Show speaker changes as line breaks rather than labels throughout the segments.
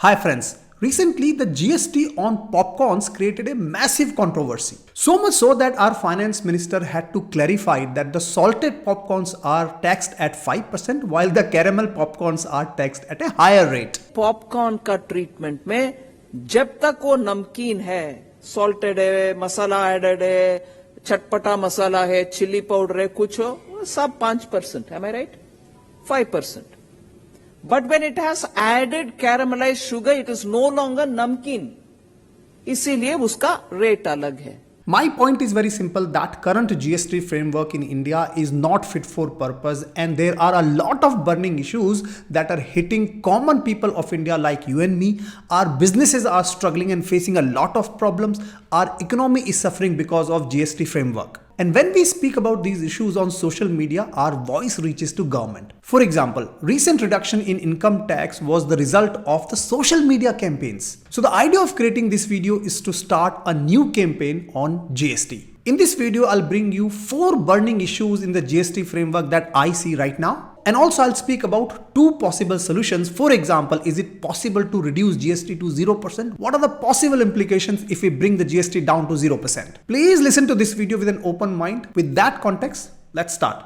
Hi friends, recently the GST on popcorns created a massive controversy. So much so that our finance minister had to clarify that the salted popcorns are taxed at 5% while the caramel popcorns are taxed at a higher rate.
Popcorn का treatment में जब तक वो नमकीन है, salted है, मसाला added है, चटपटा मसाला है, चिली पाउडर है, कुछ हो, वो सब 5%, am I right? 5%. But when it has added caramelized sugar, it is no longer namkeen. इसीलिए उसका रेट अलग है.
My point is very simple that current GST framework in India is not fit for purpose and there are a lot of burning issues that are hitting common people of India like you and me. Our businesses are struggling and facing a lot of problems. Our economy is suffering because of GST framework. And when we speak about these issues on social media, our voice reaches to government. For example, recent reduction in income tax was the result of the social media campaigns. So the idea of creating this video is to start a new campaign on GST. In this video, I'll bring you 4 burning issues in the GST framework that I see right now. And also I'll speak about 2 possible solutions. For example, is it possible to reduce GST to 0%? What are the possible implications if we bring the GST down to 0%? Please listen to this video with an open mind. With that context, let's start.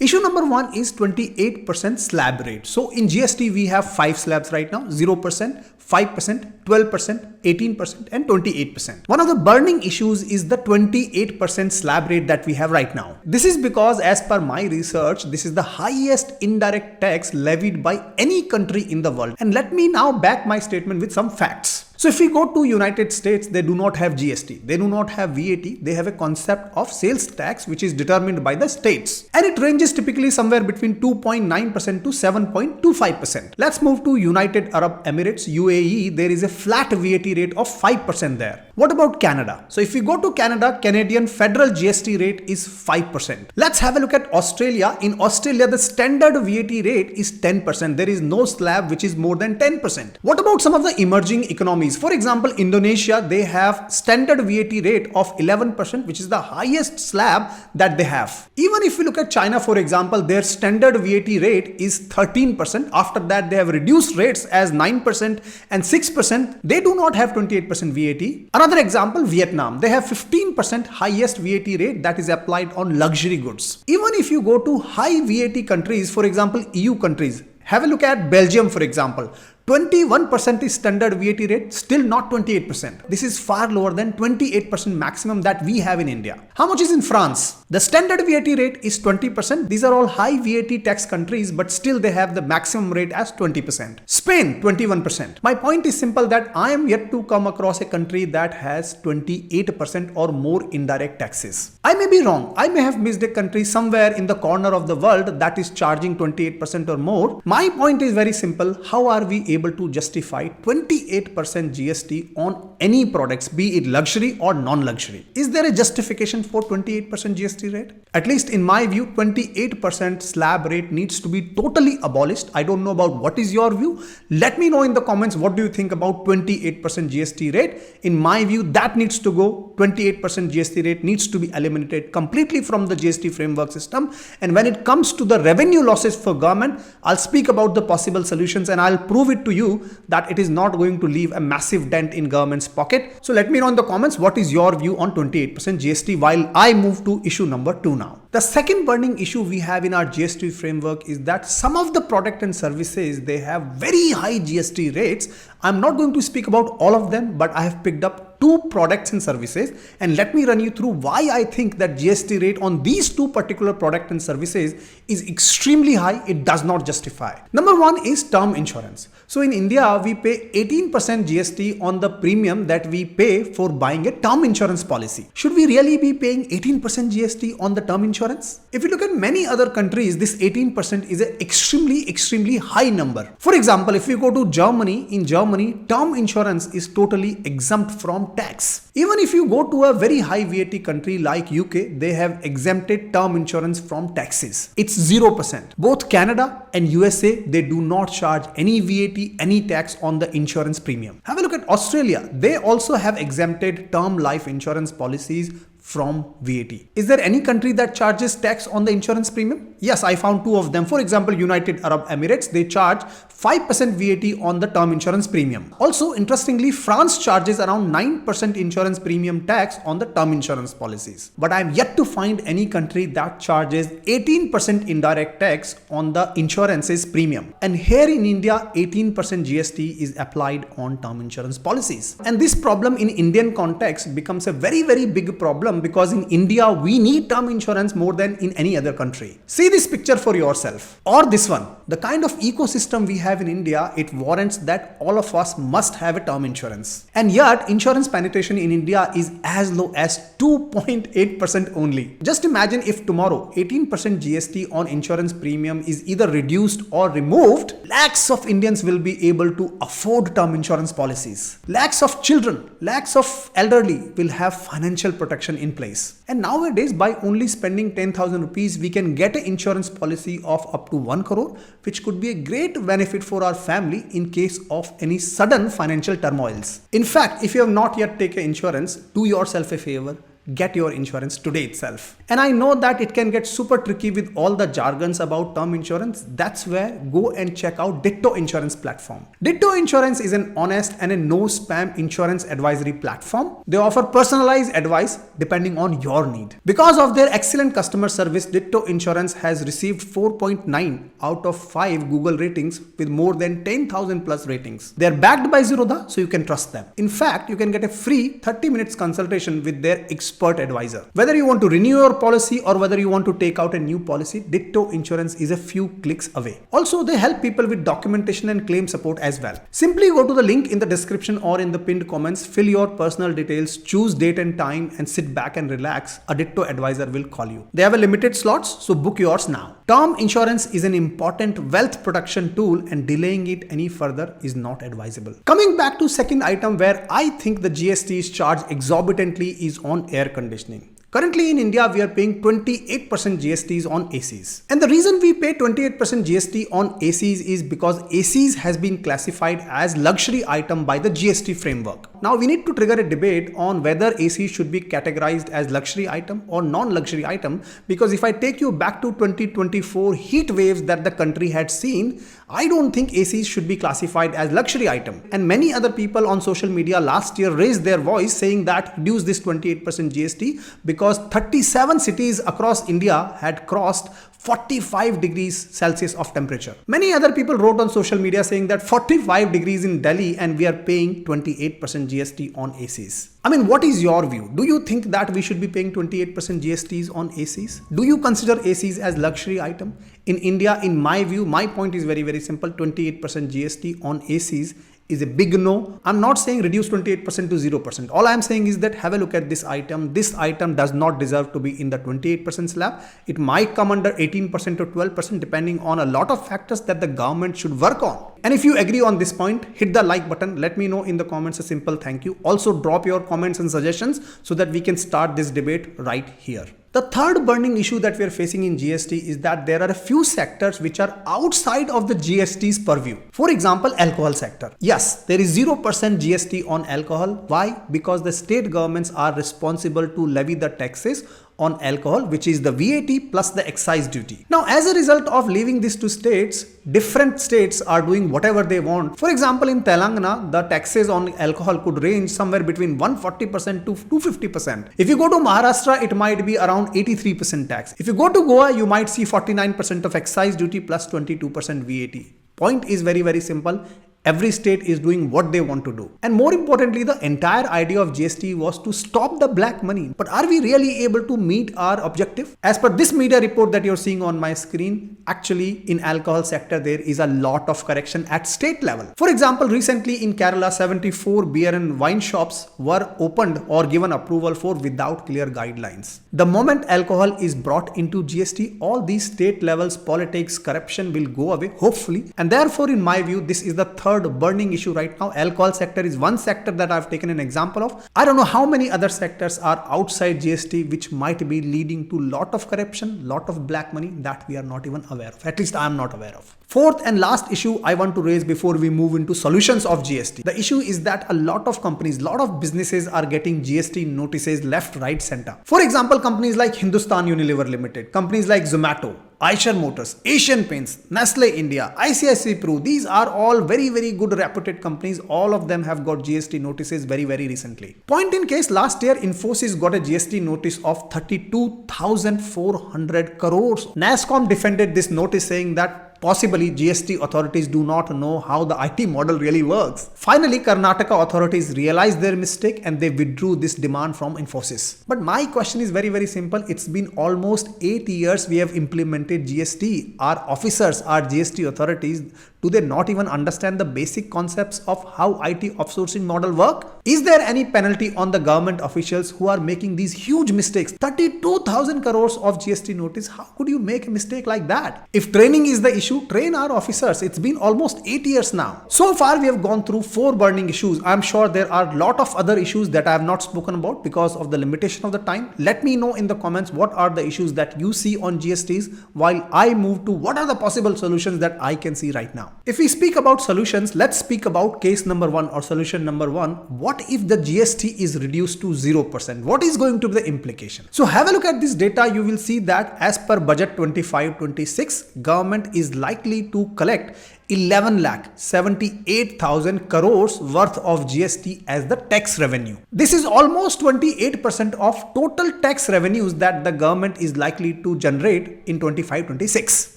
Issue number 1 is 28% slab rate. So in GST, we have 5 slabs right now, 0%, 5%, 12%, 18% and 28%. One of the burning issues is the 28% slab rate that we have right now. This is because as per my research, this is the highest indirect tax levied by any country in the world. And let me now back my statement with some facts. So if we go to United States, they do not have GST, they do not have VAT, they have a concept of sales tax which is determined by the states. And it ranges typically somewhere between 2.9% to 7.25%. Let's move to United Arab Emirates, UAE, there is a flat VAT rate of 5% there. What about Canada? So if we go to Canada, Canadian federal GST rate is 5%. Let's have a look at Australia. In Australia, the standard VAT rate is 10%. There is no slab which is more than 10%. What about some of the emerging economies? For example, Indonesia, they have standard VAT rate of 11%, which is the highest slab that they have. Even if we look at China, for example, their standard VAT rate is 13%. After that, they have reduced rates as 9% and 6%. They do not have 28% VAT. Another example, Vietnam, they have 15% highest VAT rate that is applied on luxury goods. Even if you go to high VAT countries, for example, EU countries, have a look at Belgium, for example. 21% is standard VAT rate, still not 28%. This is far lower than 28% maximum that we have in India. How much is in France? The standard VAT rate is 20%. These are all high VAT tax countries, but still they have the maximum rate as 20%. Spain, 21%. My point is simple that I am yet to come across a country that has 28% or more indirect taxes. I may be wrong. I may have missed a country somewhere in the corner of the world that is charging 28% or more. My point is very simple. How are we able to justify 28% GST on any products, be it luxury or non-luxury? Is there a justification for 28% GST rate? At least in my view, 28% slab rate needs to be totally abolished. I don't know about what is your view. Let me know in the comments what do you think about 28% GST rate. In my view, that needs to go. 28% GST rate needs to be eliminated completely from the GST framework system. And when it comes to the revenue losses for government, I'll speak about the possible solutions and I'll prove it to you that it is not going to leave a massive dent in government's pocket. So let me know in the comments what is your view on 28% GST while I move to issue number 2 now. The second burning issue we have in our GST framework is that some of the product and services, they have very high GST rates. I'm not going to speak about all of them, but I have picked up 2 products and services and let me run you through why I think that GST rate on these 2 particular product and services is extremely high. It does not justify. Number 1 is term insurance. So in India, we pay 18% GST on the premium that we pay for buying a term insurance policy. Should we really be paying 18% GST on the term insurance? If you look at many other countries, this 18% is an extremely high number. For example, if you go to Germany, in Germany, term insurance is totally exempt from tax. Even if you go to a very high VAT country like UK, they have exempted term insurance from taxes. It's 0%. Both Canada and USA, they do not charge any VAT, any tax on the insurance premium. Have a look at Australia. They also have exempted term life insurance policies from VAT. Is there any country that charges tax on the insurance premium? Yes, I found two of them. For example, United Arab Emirates, they charge 5% VAT on the term insurance premium. Also, interestingly, France charges around 9% insurance premium tax on the term insurance policies. But I am yet to find any country that charges 18% indirect tax on the insurance's premium. And here in India, 18% GST is applied on term insurance policies. And this problem in Indian context becomes a very, very big problem because in India, we need term insurance more than in any other country. See this picture for yourself, or this one. The kind of ecosystem we have in India, it warrants that all of us must have a term insurance. And yet, insurance penetration in India is as low as 2.8% only. Just imagine if tomorrow 18% GST on insurance premium is either reduced or removed, lakhs of Indians will be able to afford term insurance policies. Lakhs of children, lakhs of elderly will have financial protection in place. And nowadays, by only spending 10,000 rupees, we can get an insurance policy of up to 1 crore, which could be a great benefit for our family in case of any sudden financial turmoils. In fact, if you have not yet taken insurance, do yourself a favor. Get your insurance today itself. And I know that it can get super tricky with all the jargons about term insurance. That's where go and check out Ditto Insurance platform. Ditto Insurance is an honest and a no spam insurance advisory platform. They offer personalized advice depending on your need. Because of their excellent customer service, Ditto Insurance has received 4.9 out of 5 Google ratings with more than 10,000 plus ratings. They are backed by Zerodha, so you can trust them. In fact, you can get a free 30 minutes consultation with their expert advisor. Whether you want to renew your policy or whether you want to take out a new policy, Ditto Insurance is a few clicks away. Also, they help people with documentation and claim support as well. Simply go to the link in the description or in the pinned comments, fill your personal details, choose date and time, and sit back and relax. A Ditto advisor will call you. They have a limited slots, so book yours now. Term insurance is an important wealth protection tool and delaying it any further is not advisable. Coming back to second item where I think the GST is charged exorbitantly is on air conditioning. Currently in India, we are paying 28% GSTs on ACs. And the reason we pay 28% GST on ACs is because ACs has been classified as luxury item by the GST framework. Now we need to trigger a debate on whether ACs should be categorized as luxury item or non-luxury item, because if I take you back to 2024 heat waves that the country had seen, I don't think ACs should be classified as luxury item. And many other people on social media last year raised their voice saying that reduce this 28% GST because 37 cities across India had crossed 45 degrees Celsius of temperature. Many other people wrote on social media saying that 45 degrees in Delhi and we are paying 28% GST on ACs. I mean, what is your view? Do you think that we should be paying 28% GSTs on ACs? Do you consider ACs as luxury item? In India, in my view, my point is very, very simple. 28% GST on ACs is a big no. I'm not saying reduce 28% to 0%. All I'm saying is that have a look at this item. This item does not deserve to be in the 28% slab. It might come under 18% or 12% depending on a lot of factors that the government should work on. And if you agree on this point, hit the like button. Let me know in the comments a simple thank you. Also drop your comments and suggestions so that we can start this debate right here. The third burning issue that we are facing in GST is that there are a few sectors which are outside of the GST's purview. For example, alcohol sector. Yes, there is 0% GST on alcohol. Why? Because the state governments are responsible to levy the taxes on alcohol, which is the VAT plus the excise duty. Now, as a result of leaving this to states, different states are doing whatever they want. For example, in Telangana, the taxes on alcohol could range somewhere between 140% to 250%. If you go to Maharashtra, it might be around 83% tax. If you go to Goa, you might see 49% of excise duty plus 22% VAT. Point is very, very simple. Every state is doing what they want to do. And more importantly, the entire idea of GST was to stop the black money. But are we really able to meet our objective? As per this media report that you're seeing on my screen, actually in alcohol sector, there is a lot of correction at state level. For example, recently in Kerala, 74 beer and wine shops were opened or given approval for without clear guidelines. The moment alcohol is brought into GST, all these state levels, politics, corruption will go away, hopefully. And therefore, in my view, this is the third third burning issue right now. Alcohol sector is one sector that I've taken an example of. I don't know how many other sectors are outside GST which might be leading to lot of corruption, lot of black money that we are not even aware of. At least I am not aware of. Fourth and last issue I want to raise before we move into solutions of GST. The issue is that a lot of companies, lot of businesses are getting GST notices left, right, center. For example, companies like Hindustan Unilever Limited, companies like Zomato, Eicher Motors, Asian Paints, Nestle India, ICICI Pru, these are all very good reputed companies. All of them have got GST notices very recently. Point in case, last year Infosys got a GST notice of 32,400 crores. NASSCOM defended this notice saying that possibly GST authorities do not know how the IT model really works. Finally, Karnataka authorities realized their mistake and they withdrew this demand from Infosys. But my question is very simple. It's been almost 8 years we have implemented GST. Our officers, our GST authorities, do they not even understand the basic concepts of how IT outsourcing model work? Is there any penalty on the government officials who are making these huge mistakes? 32,000 crores of GST notice. How could you make a mistake like that? If training is the issue, train our officers. It's been almost 8 years now. So far we have gone through 4 burning issues. I'm sure there are a lot of other issues that I have not spoken about because of the limitation of the time. Let me know in the comments what are the issues that you see on GSTs while I move to what are the possible solutions that I can see right now. If we speak about solutions, let's speak about case number 1 or solution number 1. What if the GST is reduced to 0%? What is going to be the implication? So have a look at this data. You will see that as per budget 25-26, government is likely to collect 11,78,000 crores worth of GST as the tax revenue. This is almost 28% of total tax revenues that the government is likely to generate in 25-26.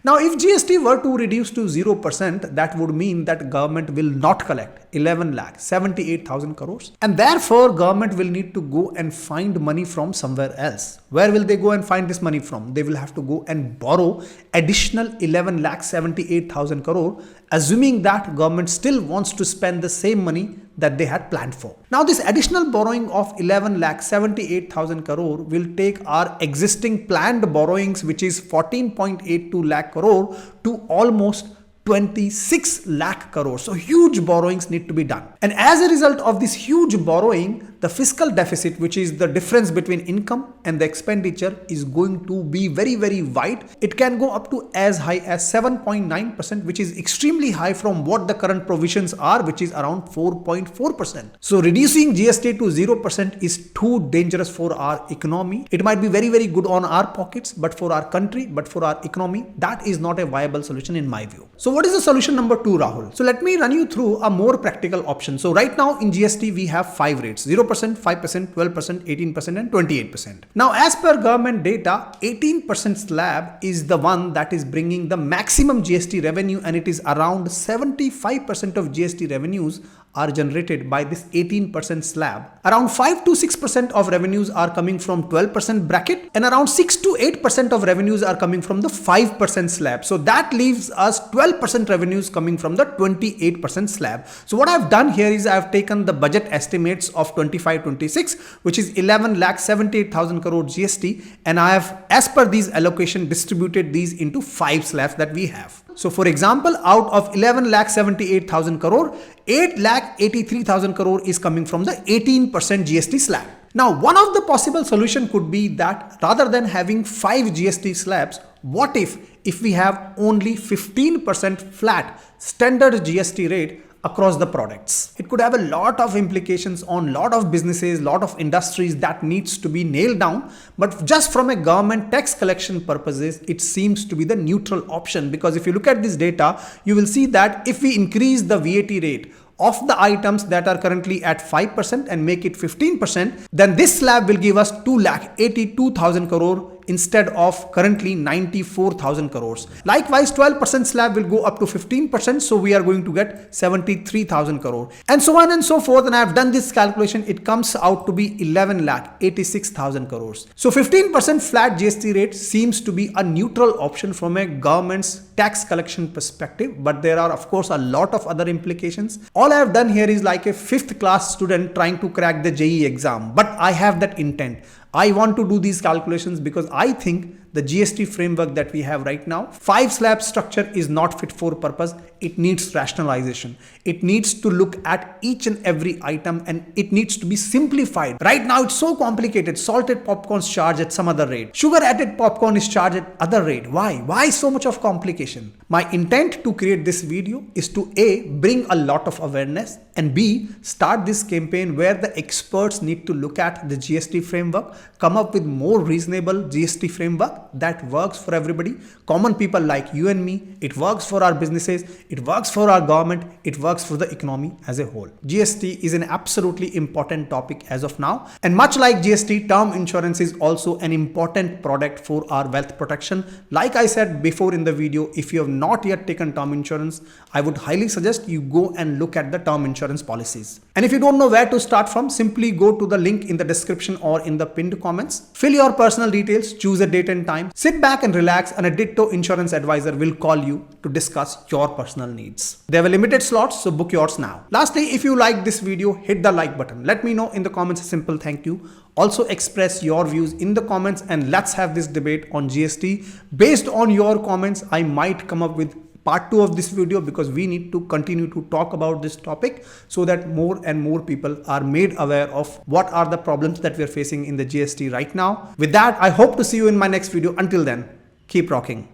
Now, if GST were to reduce to 0%, that would mean that government will not collect 11,78,000 crores. And therefore, government will need to go and find money from somewhere else. Where will they go and find this money from? They will have to go and borrow additional 11,78,000 crore, assuming that government still wants to spend the same money that they had planned for. Now, this additional borrowing of 11,78,000 crore will take our existing planned borrowings, which is 14.82 lakh crore, to almost 26 lakh crore. So huge borrowings need to be done. And as a result of this huge borrowing, the fiscal deficit, which is the difference between income and the expenditure, is going to be very wide. It can go up to as high as 7.9%, which is extremely high from what the current provisions are, which is around 4.4%. So reducing GST to 0% is too dangerous for our economy. It might be very good on our pockets, but for our country, but for our economy, that is not a viable solution in my view. So what is the solution number 2, Rahul? So let me run you through a more practical option. So right now in GST, we have 5 rates: 0%, 5%, 12%, 18% and 28%. Now, as per government data, 18% slab is the one that is bringing the maximum GST revenue, and it is around 75% of GST revenues are generated by this 18% slab. Around 5 to 6% of revenues are coming from 12% bracket, and around 6 to 8% of revenues are coming from the 5% slab. So that leaves us 12% revenues coming from the 28% slab. So what I've done here is I've taken the budget estimates of 25-26, which is 11,78,000 crore GST, and I have, as per these allocation, distributed these into 5 slabs that we have. So for example, out of 11,78,000 crore, 8,83,000 crore is coming from the 18% GST slab. Now, one of the possible solution could be that rather than having 5 GST slabs, what if we have only 15% flat standard GST rate across the products? It could have a lot of implications on lot of businesses, lot of industries that needs to be nailed down. But just from a government tax collection purposes, it seems to be the neutral option, because if you look at this data, you will see that if we increase the VAT rate of the items that are currently at 5% and make it 15%, then this slab will give us 2,82,000 crore instead of currently 94,000 crores. Likewise, 12% slab will go up to 15%, so we are going to get 73,000 crore, and so on and so forth. And I have done this calculation, it comes out to be 11,86,000 crores. So 15% flat GST rate seems to be a neutral option from a government's tax collection perspective, but there are of course a lot of other implications. All I have done here is like a 5th class student trying to crack the JEE exam, but I have that intent. I want to do these calculations because I think the GST framework that we have right now, 5 slab structure is not fit for purpose. It needs rationalization. It needs to look at each and every item and it needs to be simplified. Right now it's so complicated. Salted popcorn is charged at some other rate. Sugar added popcorn is charged at other rate. Why? Why so much of complication? My intent to create this video is to A, bring a lot of awareness, and B, start this campaign where the experts need to look at the GST framework, come up with more reasonable GST framework that works for everybody, common people like you and me. It works for our businesses, it works for our government, it works for the economy as a whole. GST is an absolutely important topic as of now, and much like GST, term insurance is also an important product for our wealth protection. Like I said before in the video, if you have not yet taken term insurance, I would highly suggest you go and look at the term insurance policies. And if you don't know where to start from, simply go to the link in the description or in the pinned comments. Fill your personal details, choose a date and time, sit back and relax, and a ditto insurance advisor will call you to discuss your personal needs. There were limited slots, so book yours now. Lastly, if you like this video, hit the like button. Let me know in the comments a simple thank you. Also express your views in the comments and let's have this debate on GST. Based on your comments, I might come up with part 2 of this video because we need to continue to talk about this topic so that more and more people are made aware of what are the problems that we are facing in the GST right now. With that, I hope to see you in my next video. Until then, keep rocking.